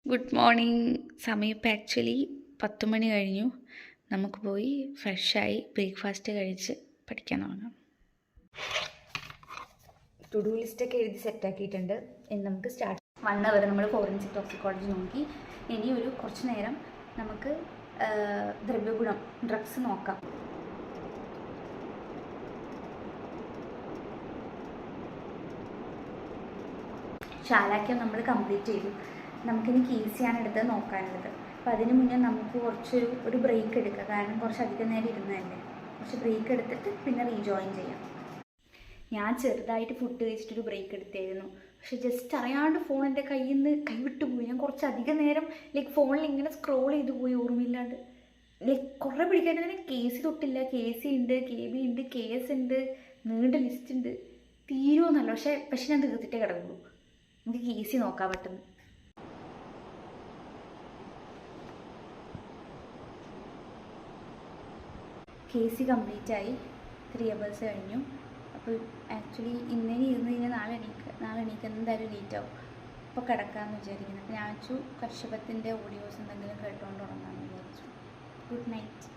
Good morning. സമയം ഇപ്പം actually 10 മണി കഴിഞ്ഞു. നമുക്ക് പോയി ഫ്രഷായി ബ്രേക്ക്ഫാസ്റ്റ് കഴിച്ച് പഠിക്കാൻ തുടങ്ങാം. ടു ഡു ലിസ്റ്റൊക്കെ എഴുതി സെറ്റാക്കിയിട്ടുണ്ട്. ഇനി നമുക്ക് സ്റ്റാർട്ട്. 1 അവർ നമ്മൾ ഫോറൻസിക് ടോക്സിക്കോളജി നോക്കി. ഇനി ഒരു കുറച്ച് നേരം നമുക്ക് ദ്രവ്യഗുണം ഡ്രഗ്സ് നോക്കാം. ശാലാക്യം നമ്മൾ കംപ്ലീറ്റ് ചെയ്തു. നമുക്കിനി കേസിയാണ് എടുത്ത് നോക്കാനുള്ളത്. അപ്പോൾ അതിന് മുന്നേ നമുക്ക് ഒരു ബ്രേക്ക് എടുക്കുക. കാരണം കുറച്ചധികം നേരം ഇരുന്നതല്ലേ. കുറച്ച് ബ്രേക്ക് എടുത്തിട്ട് പിന്നെ റീജോയിൻ ചെയ്യാം. ഞാൻ ചെറുതായിട്ട് ഫുഡ് കഴിച്ചിട്ടൊരു ബ്രേക്ക് എടുത്തായിരുന്നു. പക്ഷെ ജസ്റ്റ് അറിയാണ്ട് ഫോൺ എൻ്റെ കയ്യിൽ നിന്ന് കൈവിട്ട് പോയി. ഞാൻ കുറച്ചധികം നേരം ഫോണിൽ ഇങ്ങനെ സ്ക്രോൾ ചെയ്ത് പോയി, ഓർമ്മയില്ലാണ്ട്. കുറേ പിടിക്കാനായിട്ട് കേസ് തൊട്ടില്ല. കേസി ഉണ്ട്, KB ഉണ്ട്, KS ഉണ്ട്, നീണ്ട ലിസ്റ്റ് ഉണ്ട്. തീരുമെന്നല്ല, പക്ഷെ ഞാൻ തീർത്തിട്ടേ കിടക്കുള്ളൂ. നമുക്ക് കേസി നോക്കാൻ പറ്റുന്നു. കേസി കംപ്ലീറ്റ് ആയി. 3 hours കഴിഞ്ഞു. അപ്പോൾ ആക്ച്വലി ഇന്നേനെ ഇരുന്ന് കഴിഞ്ഞാൽ നാളെ എണീക്കുക എന്തായാലും ലേറ്റ് ആവും. അപ്പോൾ കിടക്കാമെന്ന് വിചാരിക്കുന്നു. അപ്പോൾ ഞാൻ വെച്ചു കശ്യപത്തിൻ്റെ ഓഡിയോസ് എന്തെങ്കിലും കേട്ടുകൊണ്ട് ഉറങ്ങാമെന്ന് വിചാരിച്ചു. Good night.